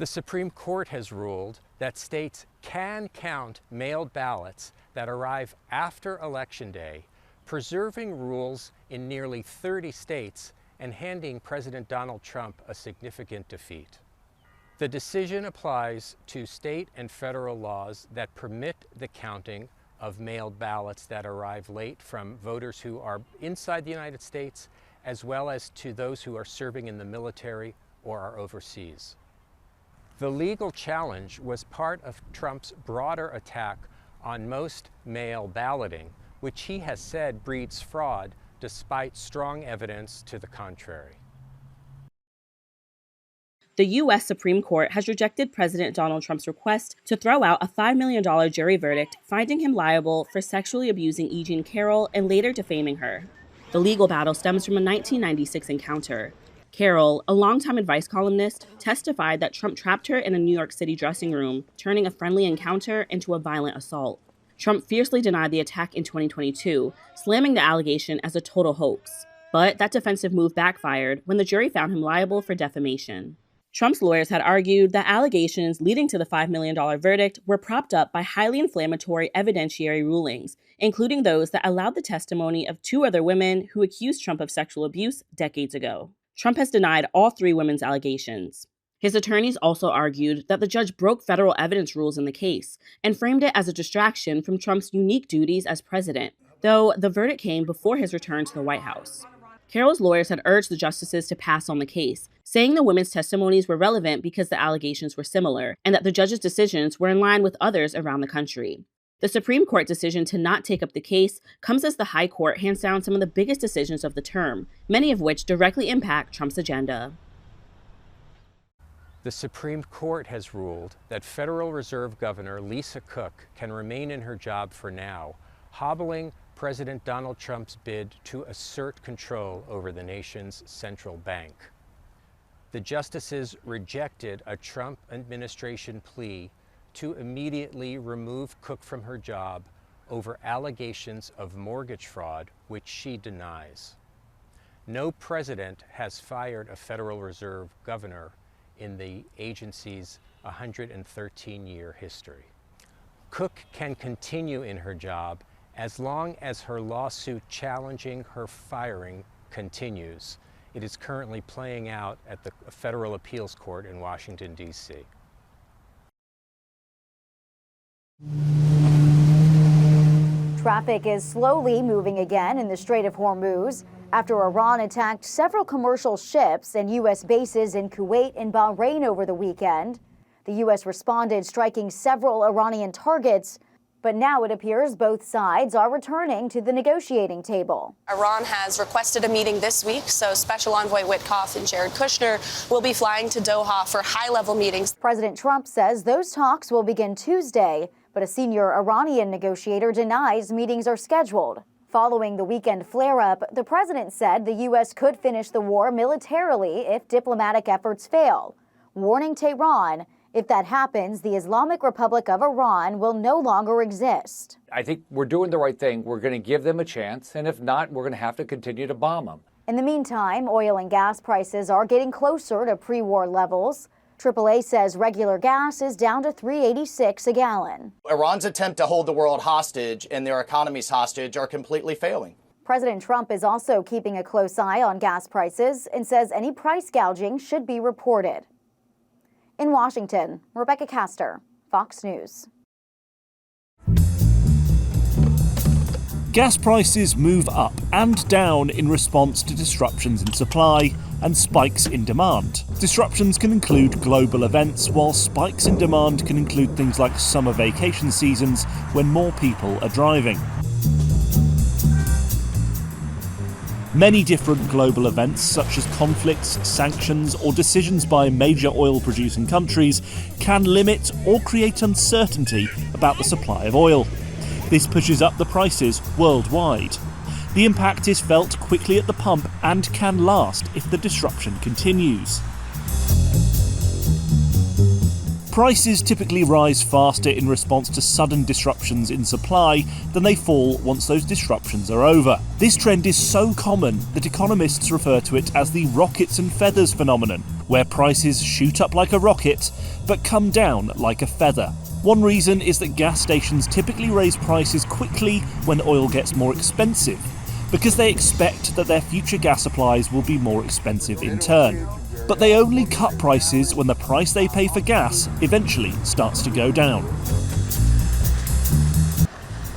The Supreme Court has ruled that states can count mailed ballots that arrive after Election Day, preserving rules in nearly 30 states and handing President Donald Trump a significant defeat. The decision applies to state and federal laws that permit the counting of mailed ballots that arrive late from voters who are inside the United States, as well as to those who are serving in the military or are overseas. The legal challenge was part of Trump's broader attack on most mail balloting, which he has said breeds fraud despite strong evidence to the contrary. The U.S. Supreme Court has rejected President Donald Trump's request to throw out a $5 million jury verdict, finding him liable for sexually abusing E. Jean Carroll and later defaming her. The legal battle stems from a 1996 encounter. Carroll, a longtime advice columnist, testified that Trump trapped her in a New York City dressing room, turning a friendly encounter into a violent assault. Trump fiercely denied the attack in 2022, slamming the allegation as a total hoax. But that defensive move backfired when the jury found him liable for defamation. Trump's lawyers had argued that allegations leading to the $5 million verdict were propped up by highly inflammatory evidentiary rulings, including those that allowed the testimony of two other women who accused Trump of sexual abuse decades ago. Trump has denied all three women's allegations. His attorneys also argued that the judge broke federal evidence rules in the case and framed it as a distraction from Trump's unique duties as president, though the verdict came before his return to the White House. Carroll's lawyers had urged the justices to pass on the case, saying the women's testimonies were relevant because the allegations were similar and that the judge's decisions were in line with others around the country. The Supreme Court decision to not take up the case comes as the High Court hands down some of the biggest decisions of the term, many of which directly impact Trump's agenda. The Supreme Court has ruled that Federal Reserve Governor Lisa Cook can remain in her job for now, hobbling President Donald Trump's bid to assert control over the nation's central bank. The justices rejected a Trump administration plea to immediately remove Cook from her job over allegations of mortgage fraud, which she denies. No president has fired a Federal Reserve governor in the agency's 113-year history. Cook can continue in her job as long as her lawsuit challenging her firing continues. It is currently playing out at the Federal Appeals Court in Washington, D.C. Traffic is slowly moving again in the Strait of Hormuz after Iran attacked several commercial ships and U.S. bases in Kuwait and Bahrain over the weekend. The U.S. responded, striking several Iranian targets, but now it appears both sides are returning to the negotiating table. Iran has requested a meeting this week, so Special Envoy Witkoff and Jared Kushner will be flying to Doha for high-level meetings. President Trump says those talks will begin Tuesday, but a senior Iranian negotiator denies meetings are scheduled. Following the weekend flare-up, the president said the U.S. could finish the war militarily if diplomatic efforts fail, warning Tehran, if that happens, the Islamic Republic of Iran will no longer exist. I think we're doing the right thing. We're going to give them a chance, and if not, we're going to have to continue to bomb them. In the meantime, oil and gas prices are getting closer to pre-war levels. AAA says regular gas is down to $3.86 a gallon. Iran's attempt to hold the world hostage and their economies hostage are completely failing. President Trump is also keeping a close eye on gas prices and says any price gouging should be reported. In Washington, Rebecca Castor, Fox News. Gas prices move up and down in response to disruptions in supply and spikes in demand. Disruptions can include global events, while spikes in demand can include things like summer vacation seasons when more people are driving. Many different global events, such as conflicts, sanctions, or decisions by major oil-producing countries, can limit or create uncertainty about the supply of oil. This pushes up the prices worldwide. The impact is felt quickly at the pump and can last if the disruption continues. Prices typically rise faster in response to sudden disruptions in supply than they fall once those disruptions are over. This trend is so common that economists refer to it as the rockets and feathers phenomenon, where prices shoot up like a rocket but come down like a feather. One reason is that gas stations typically raise prices quickly when oil gets more expensive, because they expect that their future gas supplies will be more expensive in turn. But they only cut prices when the price they pay for gas eventually starts to go down.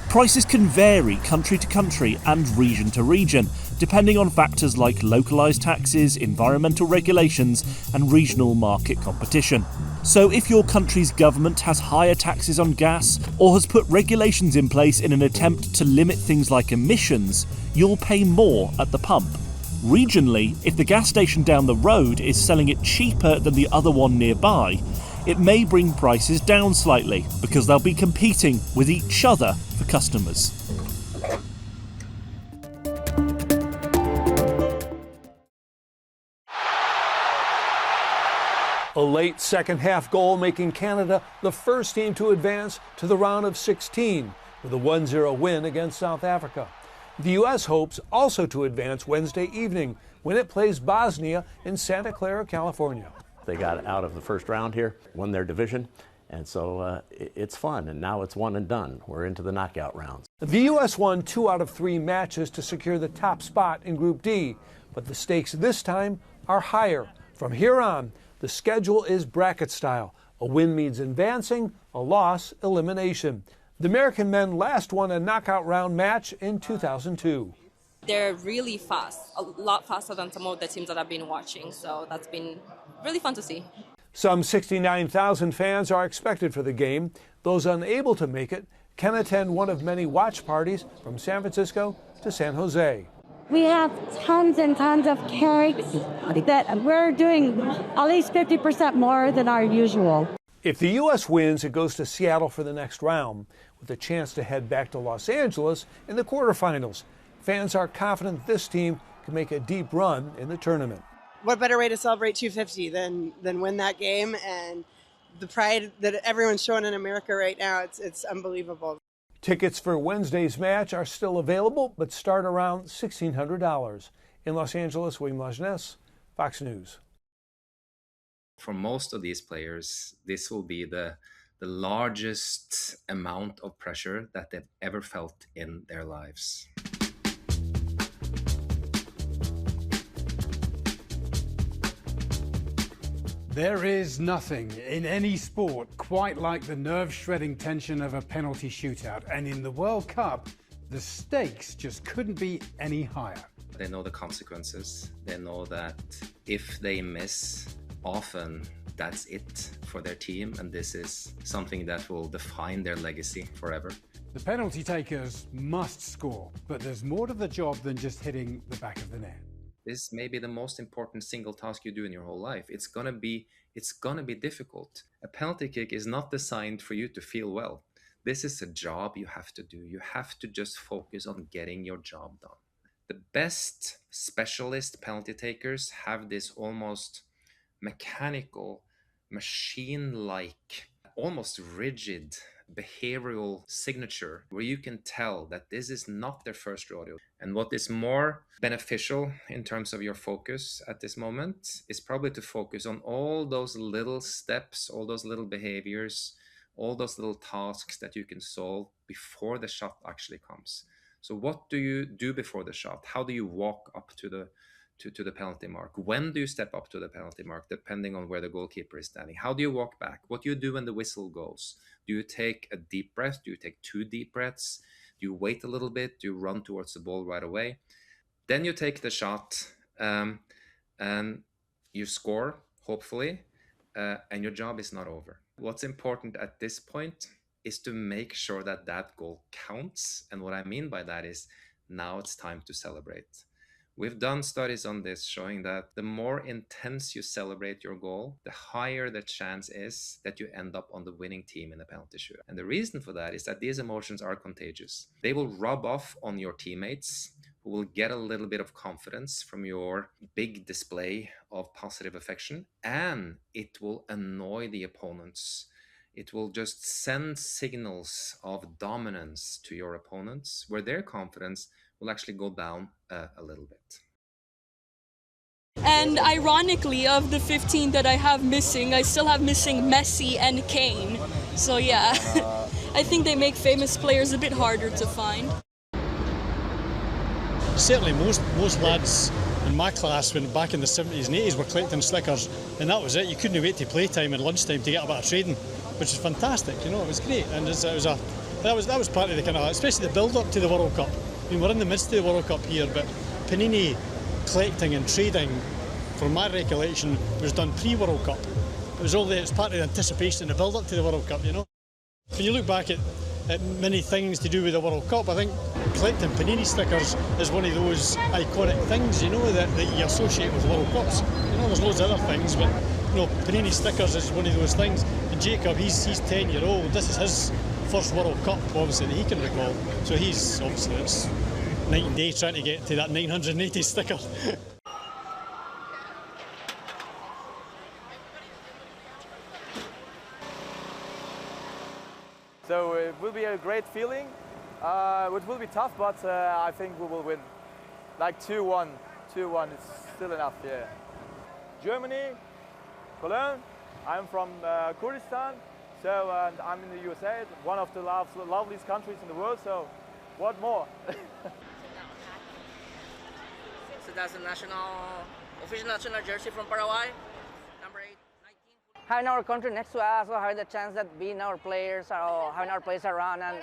Prices can vary country to country and region to region, depending on factors like localised taxes, environmental regulations, and regional market competition. So if your country's government has higher taxes on gas or has put regulations in place in an attempt to limit things like emissions, you'll pay more at the pump. Regionally, if the gas station down the road is selling it cheaper than the other one nearby, it may bring prices down slightly because they'll be competing with each other for customers. A late second-half goal making Canada the first team to advance to the round of 16 with a 1-0 win against South Africa. The U.S. hopes also to advance Wednesday evening when it plays Bosnia in Santa Clara, California. They got out of the first round here, won their division, and so it's fun, and now it's one and done. We're into the knockout rounds. The U.S. won 2 out of 3 matches to secure the top spot in Group D, but the stakes this time are higher. From here on, the schedule is bracket style. A win means advancing, a loss, elimination. The American men last won a knockout round match in 2002. They're really fast, a lot faster than some of the teams that I've been watching, so that's been really fun to see. Some 69,000 fans are expected for the game. Those unable to make it can attend one of many watch parties from San Francisco to San Jose. We have tons and tons of cakes that we're doing at least 50% more than our usual. If the U.S. wins, it goes to Seattle for the next round, with a chance to head back to Los Angeles in the quarterfinals. Fans are confident this team can make a deep run in the tournament. What better way to celebrate 250 than win that game, and the pride that everyone's showing in America right now, it's unbelievable. Tickets for Wednesday's match are still available, but start around $1,600. In Los Angeles, William Lajeunesse, Fox News. For most of these players, this will be the largest amount of pressure that they've ever felt in their lives. There is nothing in any sport quite like the nerve-shredding tension of a penalty shootout. And in the World Cup, the stakes just couldn't be any higher. They know the consequences. They know that if they miss, often that's it for their team. And this is something that will define their legacy forever. The penalty takers must score, but there's more to the job than just hitting the back of the net. This may be the most important single task you do in your whole life. It's gonna be difficult. A penalty kick is not designed for you to feel well. This is a job you have to do. You have to just focus on getting your job done. The best specialist penalty takers have this almost mechanical, machine-like, almost rigid behavioral signature where you can tell that this is not their first rodeo. And what is more beneficial in terms of your focus at this moment is probably to focus on all those little steps, all those little behaviors, all those little tasks that you can solve before the shot actually comes. So what do you do before the shot? How do you walk up to the penalty mark? When do you step up to the penalty mark, depending on where the goalkeeper is standing? How do you walk back? What do you do when the whistle goes? Do you take a deep breath? Do you take 2 deep breaths? Do you wait a little bit? Do you run towards the ball right away? Then you take the shot and you score, hopefully, and your job is not over. What's important at this point is to make sure that that goal counts. And what I mean by that is now it's time to celebrate. We've done studies on this showing that the more intense you celebrate your goal, the higher the chance is that you end up on the winning team in a penalty shootout. And the reason for that is that these emotions are contagious. They will rub off on your teammates who will get a little bit of confidence from your big display of positive affection, and it will annoy the opponents. It will just send signals of dominance to your opponents, where their confidence will actually go down a little bit. And ironically, of the 15 that I have missing, I still have missing Messi and Kane. So yeah, I think they make famous players a bit harder to find. Certainly most lads in my class, when back in the 70s and 80s, were collecting stickers, and that was it. You couldn't wait to playtime and lunchtime to get a bit of trading, which is fantastic. You know, it was great, and that was part of the kind of, especially the build-up to the World Cup. I mean, we're in the midst of the World Cup here, but Panini collecting and trading, from my recollection, was done pre-World Cup. It's part of the anticipation and the build-up to the World Cup. You know, when you look back at many things to do with the World Cup, I think collecting Panini stickers is one of those iconic things, you know, that you associate with World Cups. You know, there's loads of other things, but you know, Panini stickers is one of those things. And Jacob, he's 10-year-old. This is his first World Cup, obviously, that he can recall. So he's obviously, it's night and day trying to get to that 980 sticker. So it will be a great feeling. It will be tough, but I think we will win. Like 2-1. 2-1 is still enough, yeah. Germany, Cologne. I'm from Kurdistan, so I'm in the USA, one of the loveliest countries in the world, so what more? So that's the official national jersey from Paraguay, number 8. Having our country next to us, or having the chance that being our players, or having our players around and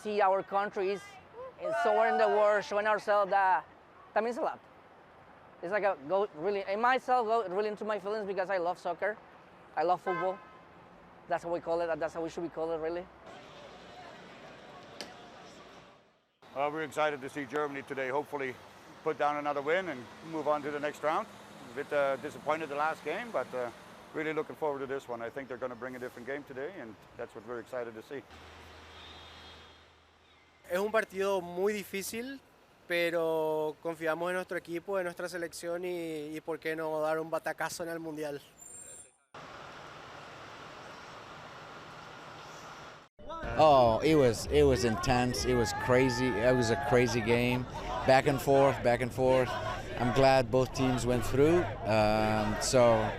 see our countries somewhere in the world, showing ourselves that means a lot. It's like go really into my feelings because I love soccer, I love football. That's how we call it. That's how we should be called it, really. We're excited to see Germany today. Hopefully, put down another win and move on to the next round. A bit disappointed the last game, but really looking forward to this one. I think they're going to bring a different game today, and that's what we're excited to see. Es un partido muy difícil, pero confiamos en nuestro equipo, en nuestra selección y por qué no dar un batacazo en el Mundial. Oh, it was intense. It was crazy. It was a crazy game, back and forth. I'm glad both teams went through. So a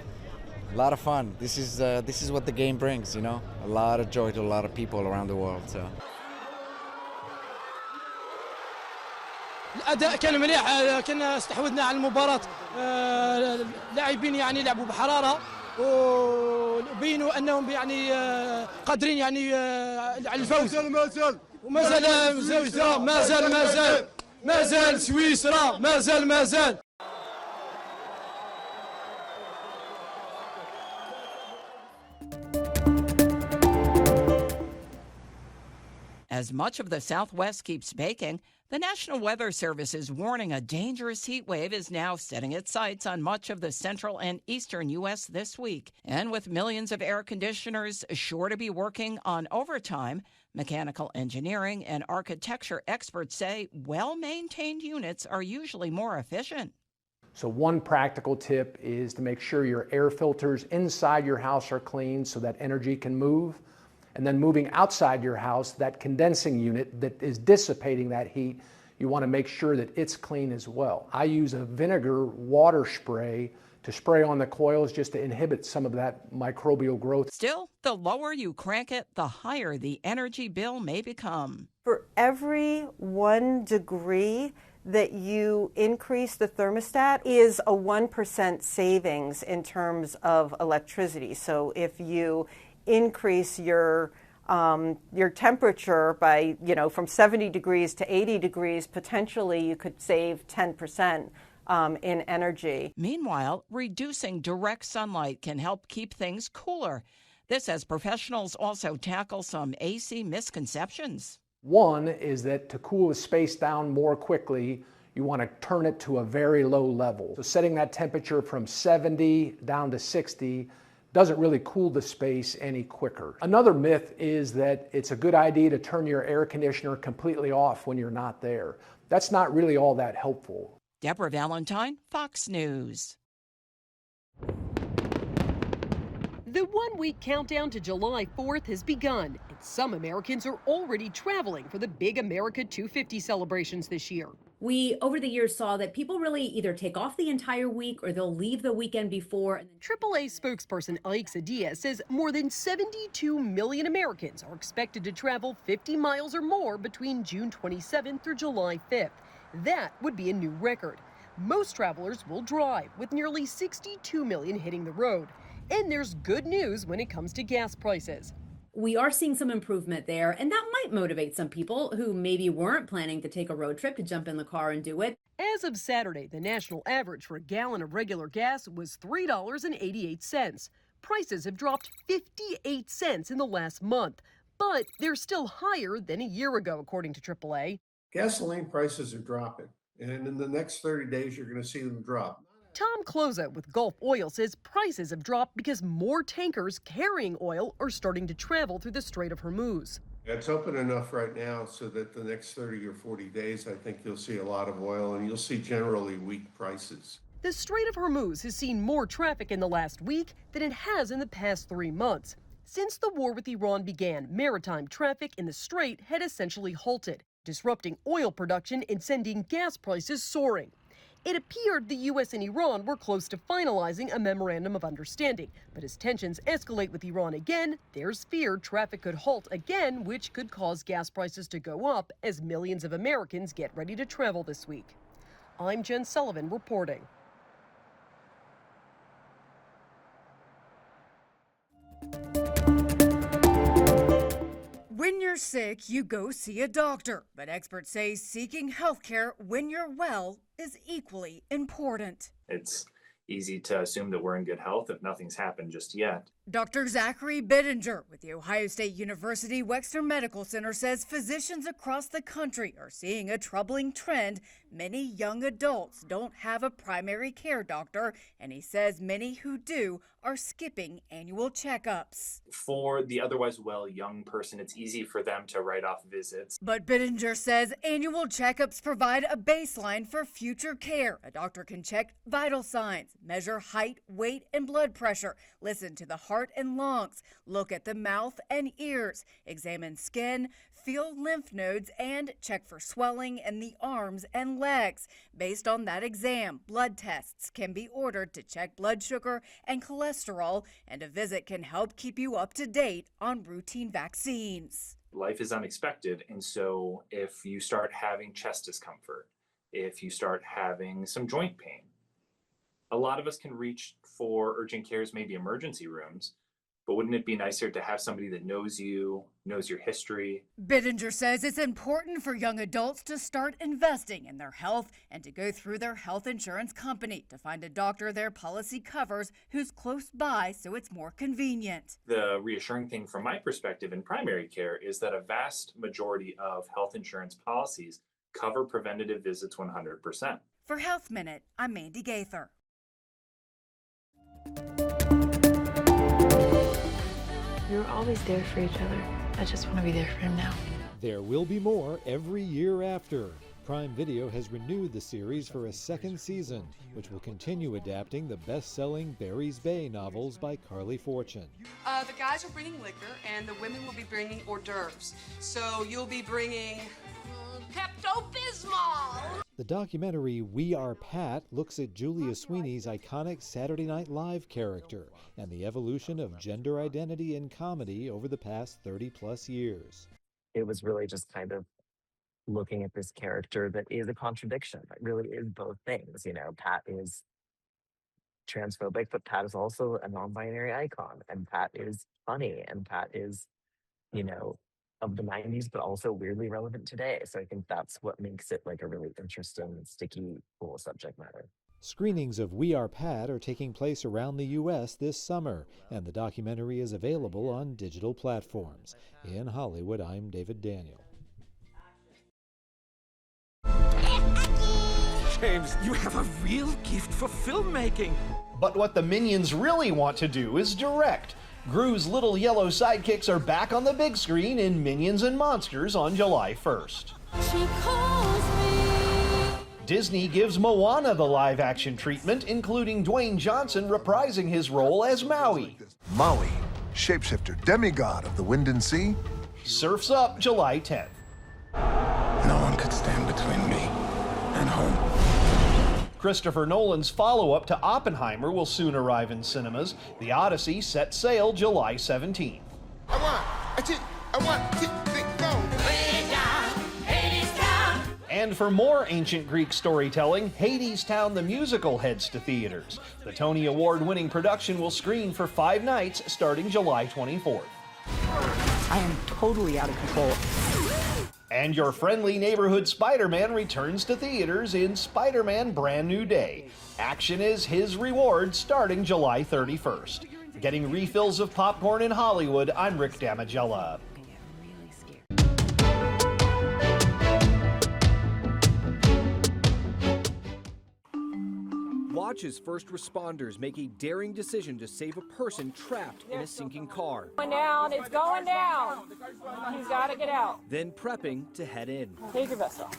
lot of fun. This is what the game brings, you know. A lot of joy to a lot of people around the world. So. الأداء كان مليح، كنا استحوذنا على المباراة، لاعبين يعني لعبوا بحرارة وبينوا أنهم يعني قادرين يعني على الفوز. وما زال سويسرا ما زال. As much of the Southwest keeps baking, the National Weather Service is warning a dangerous heat wave is now setting its sights on much of the central and eastern U.S. this week. And with millions of air conditioners sure to be working on overtime, mechanical engineering and architecture experts say well-maintained units are usually more efficient. So one practical tip is to make sure your air filters inside your house are clean so that energy can move. And then moving outside your house, that condensing unit that is dissipating that heat, you want to make sure that it's clean as well. I use a vinegar water spray to spray on the coils just to inhibit some of that microbial growth. Still, the lower you crank it, the higher the energy bill may become. For every 1 degree that you increase the thermostat is a 1% savings in terms of electricity. So if you increase your temperature by, from 70 degrees to 80 degrees, potentially you could save 10% in energy. Meanwhile, reducing direct sunlight can help keep things cooler. This as professionals also tackle some AC misconceptions. One is that to cool the space down more quickly, you want to turn it to a very low level. So setting that temperature from 70 down to 60 doesn't really cool the space any quicker. Another myth is that it's a good idea to turn your air conditioner completely off when you're not there. That's not really all that helpful. Deborah Valentine, Fox News. The one-week countdown to July 4th has begun, and some Americans are already traveling for the big America 250 celebrations this year. We, over the years, saw that people really either take off the entire week or they'll leave the weekend before. AAA spokesperson Ike Sadia says more than 72 million Americans are expected to travel 50 miles or more between June 27th through July 5th. That would be a new record. Most travelers will drive, with nearly 62 million hitting the road. And there's good news when it comes to gas prices. We are seeing some improvement there, and that might motivate some people who maybe weren't planning to take a road trip to jump in the car and do it. As of Saturday, the national average for a gallon of regular gas was $3.88. Prices have dropped 58 cents in the last month, but they're still higher than a year ago, according to AAA. Gasoline prices are dropping, and in the next 30 days, you're going to see them drop. Tom Cloza with Gulf Oil says prices have dropped because more tankers carrying oil are starting to travel through the Strait of Hormuz. It's open enough right now so that the next 30 or 40 days, I think you'll see a lot of oil and you'll see generally weak prices. The Strait of Hormuz has seen more traffic in the last week than it has in the past 3 months. Since the war with Iran began, maritime traffic in the strait had essentially halted, disrupting oil production and sending gas prices soaring. It appeared the U.S. and Iran were close to finalizing a memorandum of understanding. But as tensions escalate with Iran again, there's fear traffic could halt again, which could cause gas prices to go up as millions of Americans get ready to travel this week. I'm Jen Sullivan reporting. When you're sick, you go see a doctor, but experts say seeking health care when you're well is equally important. It's easy to assume that we're in good health if nothing's happened just yet. Dr. Zachary Bittinger with the Ohio State University Wexner Medical Center says physicians across the country are seeing a troubling trend. Many young adults don't have a primary care doctor, and he says many who do are skipping annual checkups. For the otherwise well young person, it's easy for them to write off visits. But Bittinger says annual checkups provide a baseline for future care. A doctor can check vital signs, measure height, weight, and blood pressure, listen to the heart and lungs, look at the mouth and ears, examine skin, feel lymph nodes, and check for swelling in the arms and legs. Based on that exam, blood tests can be ordered to check blood sugar and cholesterol, and a visit can help keep you up to date on routine vaccines. Life is unexpected, and so if you start having chest discomfort, if you start having some joint pain, a lot of us can reach for urgent cares, maybe emergency rooms, but wouldn't it be nicer to have somebody that knows you, knows your history? Bittinger says it's important for young adults to start investing in their health and to go through their health insurance company to find a doctor their policy covers who's close by so it's more convenient. The reassuring thing from my perspective in primary care is that a vast majority of health insurance policies cover preventative visits 100%. For Health Minute, I'm Mandy Gaither. We were always there for each other. I just want to be there for him now. There will be more every year after. Prime Video has renewed the series for a second season, which will continue adapting the best-selling Barry's Bay novels by Carly Fortune. The guys are bringing liquor, and the women will be bringing hors d'oeuvres. So you'll be bringing Pepto-Bismol! The documentary We Are Pat looks at Julia Sweeney's iconic Saturday Night Live character and the evolution of gender identity in comedy over the past 30-plus years. It was really just kind of looking at this character that is a contradiction. It really is both things. You know, Pat is transphobic, but Pat is also a non-binary icon, and Pat is funny, and Pat is, you know, of the 90s, but also weirdly relevant today. So I think that's what makes it like a really interesting, sticky, cool subject matter. Screenings of We Are Pat are taking place around the U.S. this summer, and the documentary is available on digital platforms. In Hollywood, I'm David Daniel. James, you have a real gift for filmmaking. But what the Minions really want to do is direct. Gru's little yellow sidekicks are back on the big screen in Minions and Monsters on July 1st. Disney gives Moana the live-action treatment, including Dwayne Johnson reprising his role as Maui. Maui, shapeshifter, demigod of the wind and sea. Surf's Up July 10th. No one could stand between me and home. Christopher Nolan's follow-up to Oppenheimer will soon arrive in cinemas. The Odyssey sets sail July 17th. And for more ancient Greek storytelling, Hadestown the musical heads to theaters. The Tony Award-winning production will screen for 5 nights starting July 24th. I am totally out of control. And your friendly neighborhood Spider-Man returns to theaters in Spider-Man Brand New Day. Action is his reward starting July 31st. Getting refills of popcorn in Hollywood, I'm Rick Damigella. Watch as first responders make a daring decision to save a person trapped in a sinking car. Going down, it's going down. He's got to get out. Then prepping to head in. Take your vest off.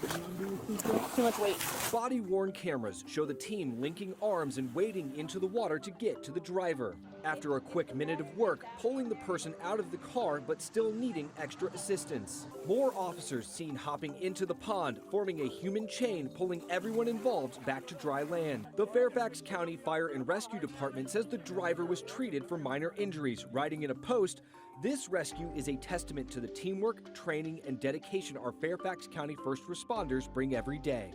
Too much weight. Body-worn cameras show the team linking arms and wading into the water to get to the driver. After a quick minute of work, pulling the person out of the car but still needing extra assistance. More officers seen hopping into the pond, forming a human chain pulling everyone involved back to dry land. The Fairfax County Fire and Rescue Department says the driver was treated for minor injuries, writing in a post, "This rescue is a testament to the teamwork, training, and dedication our Fairfax County first responders bring every day."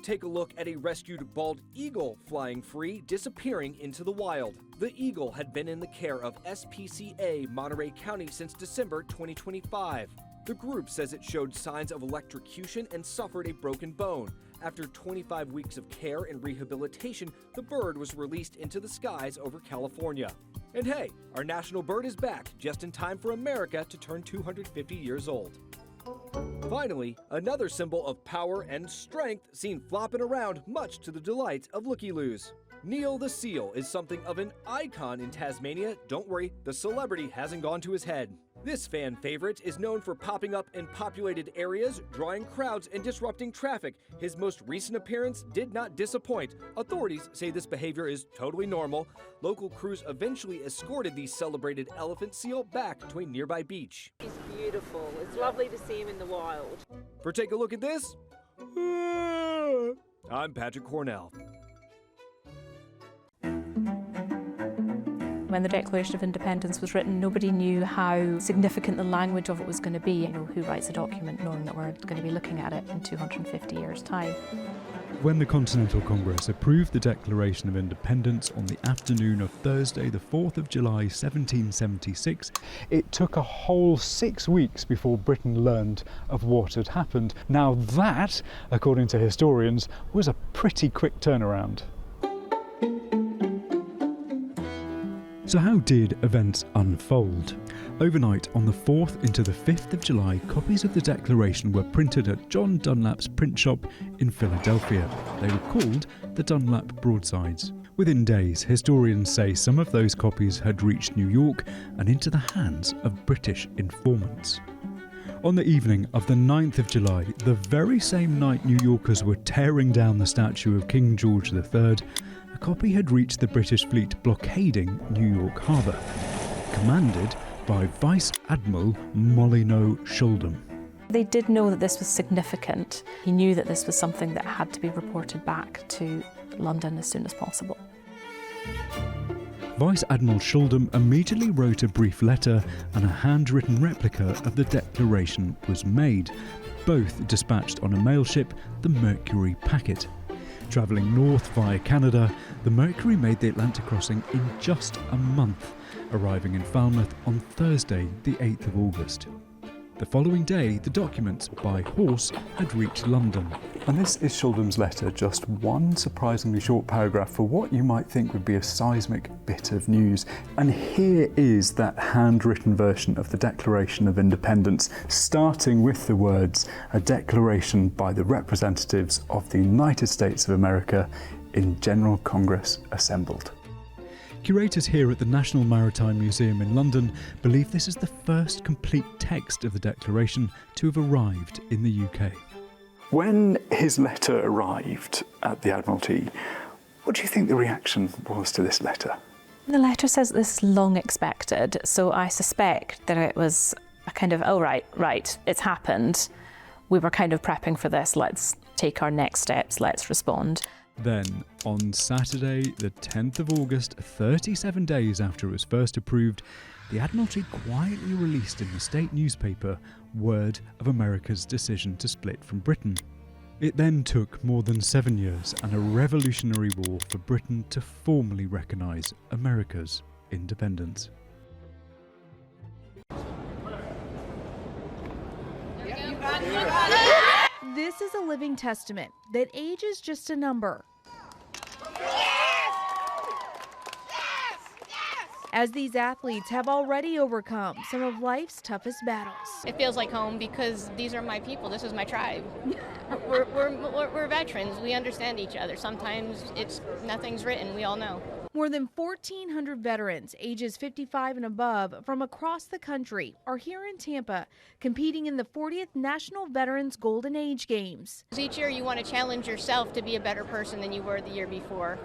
Take a look at a rescued bald eagle flying free, disappearing into the wild. The eagle had been in the care of SPCA Monterey County since December 2025. The group says it showed signs of electrocution and suffered a broken bone. After 25 weeks of care and rehabilitation, the bird was released into the skies over California. And hey, our national bird is back, just in time for America to turn 250 years old. Finally, another symbol of power and strength seen flopping around, much to the delight of looky-loos. Neil the seal is something of an icon in Tasmania. Don't worry, the celebrity hasn't gone to his head. This fan favorite is known for popping up in populated areas, drawing crowds, and disrupting traffic. His most recent appearance did not disappoint. Authorities say this behavior is totally normal. Local crews eventually escorted the celebrated elephant seal back to a nearby beach. He's beautiful. It's lovely to see him in the wild. For Take a Look at This, I'm Patrick Cornell. When the Declaration of Independence was written, nobody knew how significant the language of it was going to be. You know, who writes a document knowing that we're going to be looking at it in 250 years' time? When the Continental Congress approved the Declaration of Independence on the afternoon of Thursday, the 4th of July, 1776, it took a whole 6 weeks before Britain learned of what had happened. Now that, according to historians, was a pretty quick turnaround. So how did events unfold? Overnight on the 4th into the 5th of July, copies of the Declaration were printed at John Dunlap's print shop in Philadelphia. They were called the Dunlap Broadsides. Within days, historians say some of those copies had reached New York and into the hands of British informants. On the evening of the 9th of July, the very same night New Yorkers were tearing down the statue of King George III, a copy had reached the British fleet blockading New York Harbour, commanded by Vice Admiral Molyneux Schuldum. They did know that this was significant. He knew that this was something that had to be reported back to London as soon as possible. Vice Admiral Schuldum immediately wrote a brief letter and a handwritten replica of the Declaration was made, both dispatched on a mail ship, the Mercury Packet. Travelling north via Canada, the Mercury made the Atlantic crossing in just a month, arriving in Falmouth on Thursday, the 8th of August. The following day, the documents, by horse, had reached London. And this is Shuldham's letter, just one surprisingly short paragraph for what you might think would be a seismic bit of news. And here is that handwritten version of the Declaration of Independence, starting with the words, "A declaration by the representatives of the United States of America in General Congress assembled." Curators here at the National Maritime Museum in London believe this is the first complete text of the Declaration to have arrived in the UK. When his letter arrived at the Admiralty, what do you think the reaction was to this letter? The letter says this is long expected, so I suspect that it was a kind of, oh right, it's happened. We were kind of prepping for this, let's take our next steps, let's respond. Then, on Saturday, the 10th of August, 37 days after it was first approved, the Admiralty quietly released in the state newspaper word of America's decision to split from Britain. It then took more than 7 years and a revolutionary war for Britain to formally recognise America's independence. This is a living testament that age is just a number. As these athletes have already overcome some of life's toughest battles. It feels like home because these are my people. This is my tribe. We're veterans. We understand each other. Sometimes nothing's written. We all know. More than 1,400 veterans ages 55 and above from across the country are here in Tampa competing in the 40th National Veterans Golden Age Games. Each year you want to challenge yourself to be a better person than you were the year before.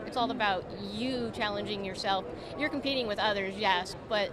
It's all about you challenging yourself. You're competing with others, yes, but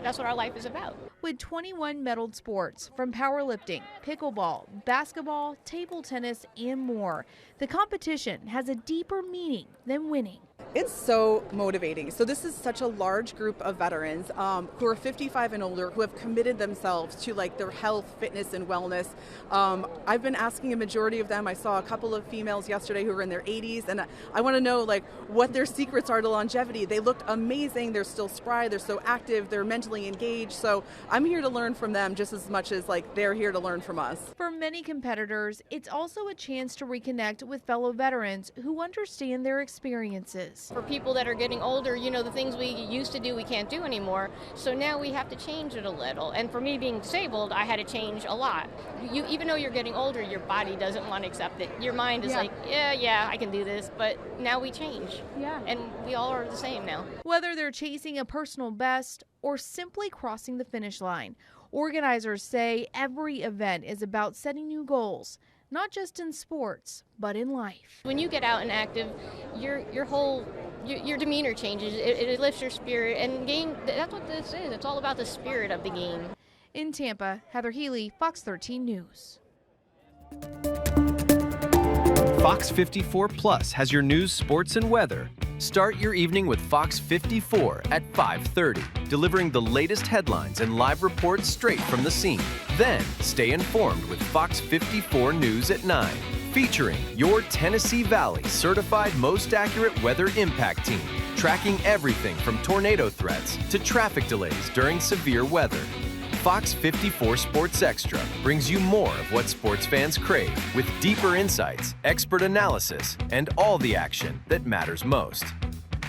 that's what our life is about. With 21 medaled sports, from powerlifting, pickleball, basketball, table tennis, and more, the competition has a deeper meaning than winning. It's so motivating. So this is such a large group of veterans who are 55 and older who have committed themselves to their health, fitness, and wellness. I've been asking a majority of them. I saw a couple of females yesterday who were in their 80s, and I want to know what their secrets are to longevity. They look amazing. They're still spry. They're so active. They're mentally engaged. So I'm here to learn from them just as much as they're here to learn from us. For many competitors, it's also a chance to reconnect with fellow veterans who understand their experiences. For people that are getting older, the things we used to do we can't do anymore. So now we have to change it a little. And for me being disabled, I had to change a lot. Even though you're getting older, your body doesn't want to accept it. Your mind is yeah, I can do this. But now we change. Yeah. And we all are the same now. Whether they're chasing a personal best or simply crossing the finish line, organizers say every event is about setting new goals. Not just in sports, but in life. When you get out and active, your demeanor changes. It lifts your spirit, and that's what this is. It's all about the spirit of the game. In Tampa, Heather Healy, Fox 13 News. Fox 54 Plus has your news, sports, and weather. Start your evening with Fox 54 at 5:30, delivering the latest headlines and live reports straight from the scene. Then, stay informed with Fox 54 News at 9, featuring your Tennessee Valley certified most accurate weather impact team, tracking everything from tornado threats to traffic delays during severe weather. Fox 54 Sports Extra brings you more of what sports fans crave, with deeper insights, expert analysis, and all the action that matters most.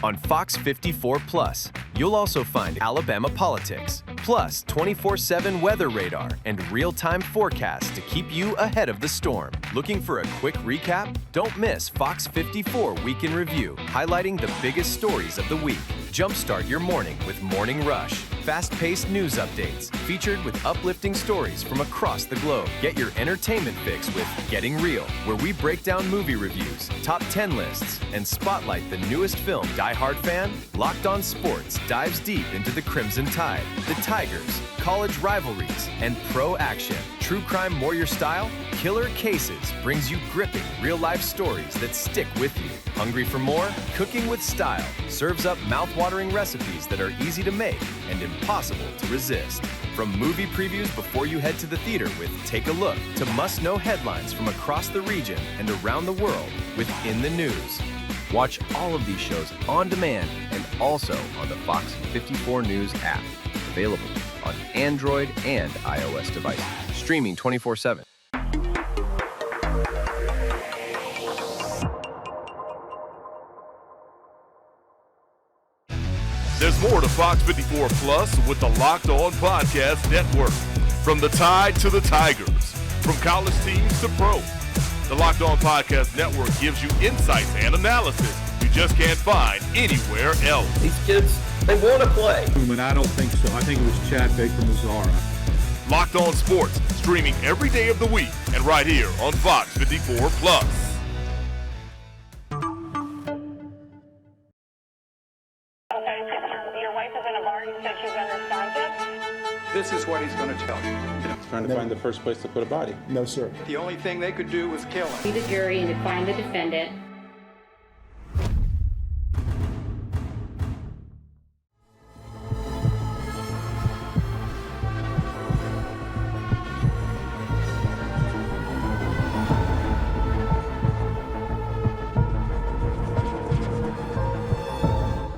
On Fox 54 Plus, you'll also find Alabama politics, plus 24/7 weather radar and real-time forecasts to keep you ahead of the storm. Looking for a quick recap? Don't miss Fox 54 Week in Review, highlighting the biggest stories of the week. Jumpstart your morning with Morning Rush. Fast-paced news updates featured with uplifting stories from across the globe. Get your entertainment fix with Getting Real, where we break down movie reviews, top 10 lists, and spotlight the newest film. Die Hard fan? Locked On Sports dives deep into the Crimson Tide, the Tigers, college rivalries, and pro action. True crime warrior style? Killer Cases brings you gripping real-life stories that stick with you. Hungry for more? Cooking with Style serves up mouth-watering recipes that are easy to make and impossible to resist. From movie previews before you head to the theater with Take a Look to must-know headlines from across the region and around the world with In the News. Watch all of these shows on demand and also on the Fox 54 News app. Available on Android and iOS devices. Streaming 24/7. more to Fox 54 Plus with the Locked On Podcast Network. From the Tide to the Tigers, from college teams to pro, the Locked On Podcast Network gives you insights and analysis you just can't find anywhere else. These kids, they want to play. But I don't think so. I think it was Chad Baker Mazzara. Locked On Sports, streaming every day of the week and right here on Fox 54 Plus. This is what he's going to tell you. He's trying to find the first place to put a body. No, sir. The only thing they could do was kill him. The jury and to find the defendant